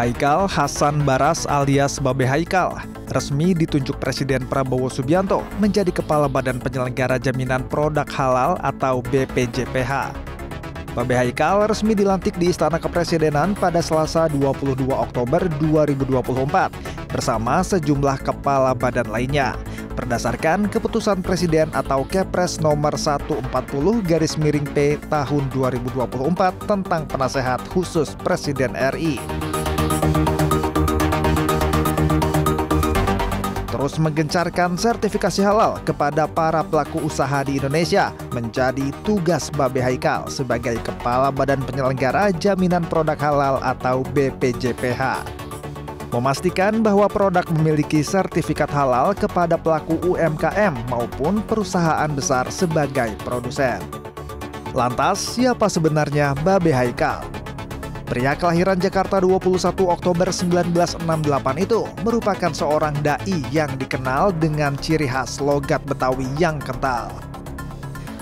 Haikal Hasan Baras alias Babe Haikal resmi ditunjuk Presiden Prabowo Subianto menjadi Kepala Badan Penyelenggara Jaminan Produk Halal atau BPJPH. Babe Haikal resmi dilantik di Istana Kepresidenan pada Selasa 22 Oktober 2024 bersama sejumlah kepala badan lainnya. Berdasarkan keputusan Presiden atau Kepres nomor 140/P tahun 2024 tentang penasehat khusus Presiden RI. Terus menggencarkan sertifikasi halal kepada para pelaku usaha di Indonesia menjadi tugas Babe Haikal sebagai Kepala Badan Penyelenggara Jaminan Produk Halal atau BPJPH. Memastikan bahwa produk memiliki sertifikat halal kepada pelaku UMKM maupun perusahaan besar sebagai produsen. Lantas, siapa sebenarnya Babe Haikal? Pria kelahiran Jakarta 21 Oktober 1968 itu merupakan seorang dai yang dikenal dengan ciri khas logat Betawi yang kental.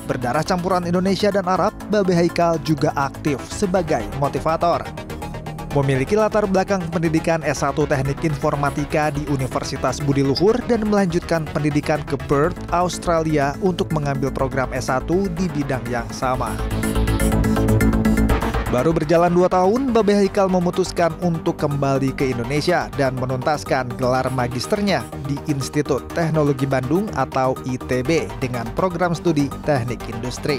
Berdarah campuran Indonesia dan Arab, Babe Haikal juga aktif sebagai motivator. Memiliki latar belakang pendidikan S1 Teknik Informatika di Universitas Budi Luhur dan melanjutkan pendidikan ke Perth, Australia untuk mengambil program S1 di bidang yang sama. Baru berjalan 2 tahun, Babe Haikal memutuskan untuk kembali ke Indonesia dan menuntaskan gelar magisternya di Institut Teknologi Bandung atau ITB dengan program studi Teknik Industri.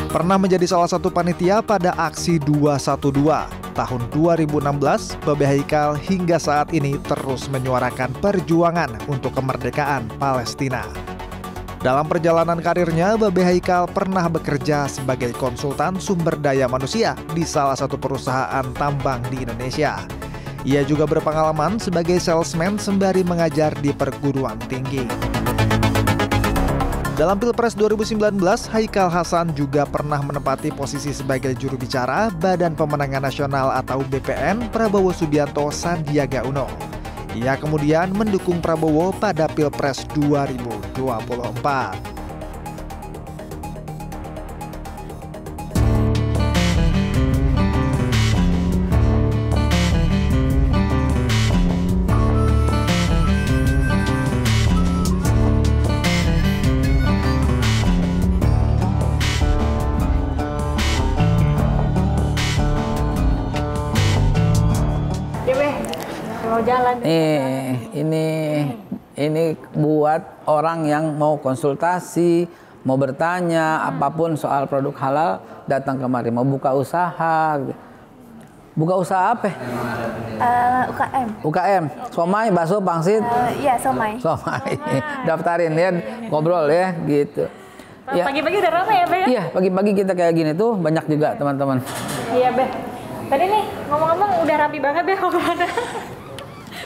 Pernah menjadi salah satu panitia pada aksi 212 tahun 2016, Babe Haikal hingga saat ini terus menyuarakan perjuangan untuk kemerdekaan Palestina. Dalam perjalanan karirnya, Babe Haikal pernah bekerja sebagai konsultan sumber daya manusia di salah satu perusahaan tambang di Indonesia. Ia juga berpengalaman sebagai salesman sembari mengajar di perguruan tinggi. Dalam Pilpres 2019, Haikal Hasan juga pernah menempati posisi sebagai juru bicara Badan Pemenangan Nasional atau BPN Prabowo Subianto Sandiaga Uno. Ia kemudian mendukung Prabowo pada Pilpres 2024. Jalan. Ini buat orang yang mau konsultasi, mau bertanya apapun soal produk halal, datang kemari. Mau buka usaha. Buka usaha apa? UKM. UKM. Somai, bakso, pangsit? Iya, somai. Somai. Daftarin ya, ngobrol ya, gitu. Pagi-pagi udah ramai ya, Be? Iya, pagi-pagi kita kayak gini tuh banyak juga teman-teman. Iya, Be. Tadi nih ngomong-ngomong udah rapi banget, Be. Mau kemana?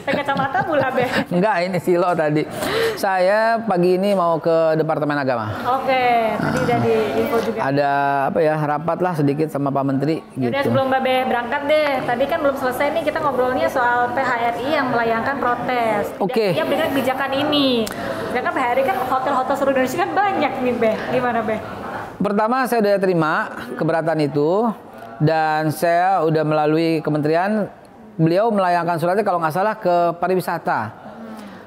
Pakai kacamata pula, Be? Enggak, ini silo tadi. Saya pagi ini mau ke Departemen Agama. Oke, tadi udah di info juga. Ada apa ya, rapat lah sedikit sama Pak Menteri. Gitu. Udah sebelum Babe berangkat deh, tadi kan belum selesai nih kita ngobrolnya soal PHRI yang melayangkan protes. Oke. Iya, dengan kebijakan ini. Sedangkan PHRI kan hotel-hotel seluruh Indonesia kan banyak nih, Be. Gimana, Be? Pertama, saya udah terima keberatan itu. Dan saya udah melalui kementerian, beliau melayangkan suratnya kalau nggak salah ke pariwisata,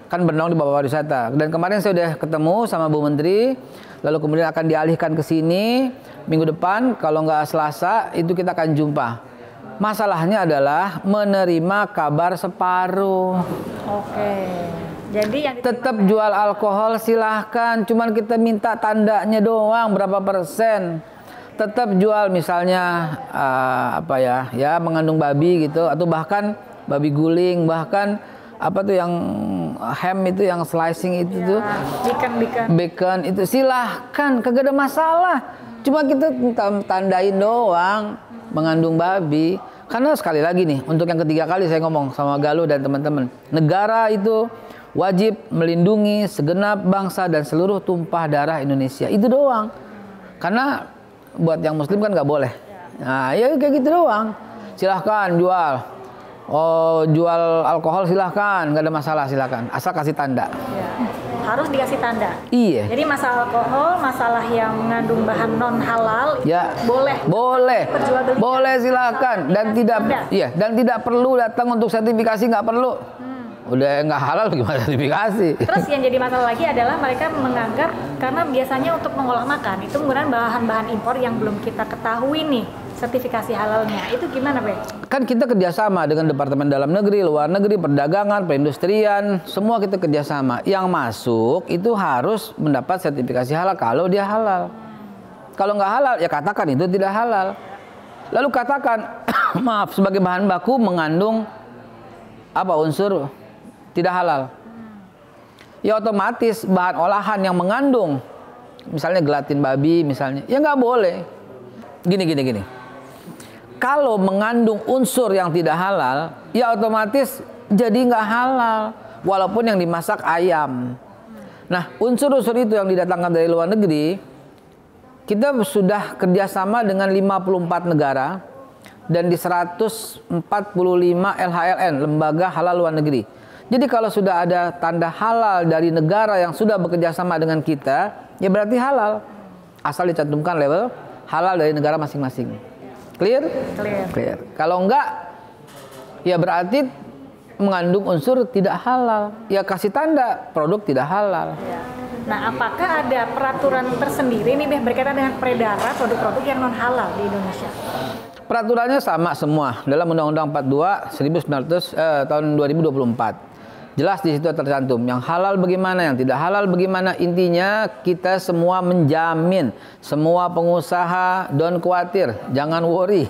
kan bernong di bawah pariwisata. Dan kemarin saya udah ketemu sama Bu Menteri, lalu kemudian akan dialihkan ke sini minggu depan, kalau nggak Selasa itu kita akan jumpa. Masalahnya adalah menerima kabar separuh. Oke. Jadi yang tetap jual alkohol silahkan, cuman kita minta tandanya doang berapa persen. Tetap jual misalnya apa ya mengandung babi gitu, atau bahkan babi guling, bahkan apa tuh yang ham itu yang slicing itu tuh bacon itu silahkan, kagak ada masalah. Cuma kita tandain doang mengandung babi. Karena sekali lagi nih, untuk yang ketiga kali saya ngomong sama Galuh dan teman-teman, negara itu wajib melindungi segenap bangsa dan seluruh tumpah darah Indonesia. Itu doang. Karena buat yang muslim kan nggak boleh. Nah, ya kayak gitu doang. Silahkan jual. Oh, jual alkohol silahkan, nggak ada masalah, silahkan. Asal kasih tanda. Ya. harus dikasih tanda. Iya. Jadi masalah alkohol, masalah yang mengandung bahan non halal, Ya. boleh. Boleh. Perjualbelikan. Boleh silakan dan tidak dan tidak perlu datang untuk sertifikasi, nggak perlu. Udah nggak halal gimana sertifikasi? Terus yang jadi masalah lagi adalah mereka menganggap karena biasanya untuk mengolah makan itu menggunakan bahan-bahan impor yang belum kita ketahui nih sertifikasi halalnya. Itu gimana, Be? Kan kita kerjasama dengan Departemen Dalam Negeri, Luar Negeri, Perdagangan, Perindustrian, semua kita kerjasama. Yang masuk itu harus mendapat sertifikasi halal kalau dia halal. Kalau nggak halal, ya katakan itu tidak halal. Lalu katakan, maaf, sebagai bahan baku mengandung apa unsur tidak halal. Ya otomatis bahan olahan yang mengandung, misalnya gelatin babi misalnya, ya nggak boleh. Gini. Kalau mengandung unsur yang tidak halal, ya otomatis jadi nggak halal. Walaupun yang dimasak ayam. Nah, unsur-unsur itu yang didatangkan dari luar negeri, kita sudah kerjasama dengan 54 negara dan di 145 LHLN, Lembaga Halal Luar Negeri. Jadi kalau sudah ada tanda halal dari negara yang sudah bekerjasama dengan kita, ya berarti halal. Asal dicantumkan label halal dari negara masing-masing. Clear? Clear. Kalau enggak, ya berarti mengandung unsur tidak halal. Ya kasih tanda produk tidak halal. Ya. Nah, apakah ada peraturan tersendiri nih Beh berkaitan dengan peredaran produk-produk yang non halal di Indonesia? Peraturannya sama semua dalam Undang-Undang 42 tahun 2024. Jelas di situ tercantum yang halal bagaimana, yang tidak halal bagaimana. Intinya kita semua menjamin, semua pengusaha don't khawatir, jangan worry.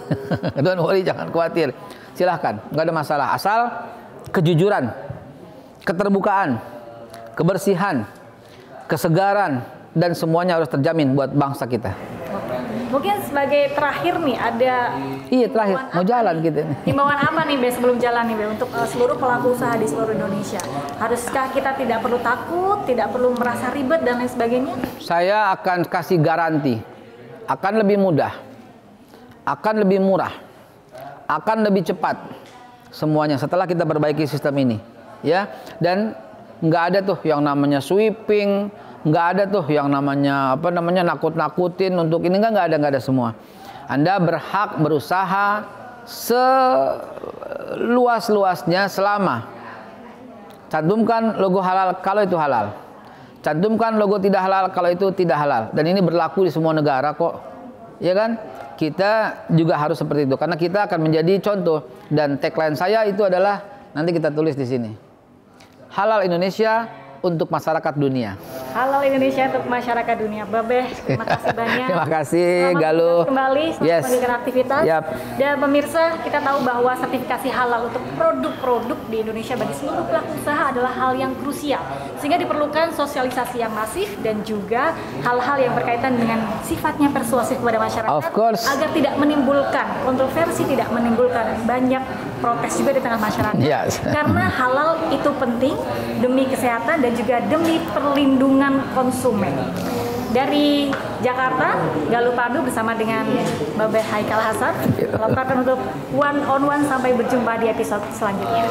Don't worry, jangan khawatir. Silahkan, nggak ada masalah. Asal kejujuran, keterbukaan, kebersihan, kesegaran, dan semuanya harus terjamin buat bangsa kita. Mungkin sebagai terakhir nih ada terakhir mau jalan gitu. Himbauan apa nih Be sebelum jalan nih Be untuk seluruh pelaku usaha di seluruh Indonesia? Haruskah kita tidak perlu takut, tidak perlu merasa ribet dan lain sebagainya? Saya akan kasih garansi, akan lebih mudah, akan lebih murah, akan lebih cepat semuanya setelah kita perbaiki sistem ini, ya. Dan nggak ada tuh yang namanya sweeping. Nggak ada tuh yang namanya nakut-nakutin untuk ini, nggak ada semua. Anda berhak berusaha seluas-luasnya selama cantumkan logo halal kalau itu halal, cantumkan logo tidak halal kalau itu tidak halal, dan ini berlaku di semua negara kok, ya kan? Kita juga harus seperti itu karena kita akan menjadi contoh. Dan tagline saya itu adalah nanti kita tulis di sini, halal Indonesia untuk masyarakat dunia. Halal Indonesia untuk masyarakat dunia. Babeh, terima kasih banyak. Terima kasih, Galuh. Kembali, selamat melanjutkan aktivitas. Dan pemirsa, kita tahu bahwa sertifikasi halal untuk produk-produk di Indonesia bagi seluruh pelaku usaha adalah hal yang krusial. Sehingga diperlukan sosialisasi yang masif dan juga hal-hal yang berkaitan dengan sifatnya persuasif kepada masyarakat. Of course. Agar tidak menimbulkan kontroversi, tidak menimbulkan banyak protes juga di tengah masyarakat. Yes. Karena halal itu penting demi kesehatan dan juga demi perlindungan konsumen. Dari Jakarta, Galuh Padu bersama dengan Babeh Haikal Hasan melaporkan untuk One on One. Sampai berjumpa di episode selanjutnya.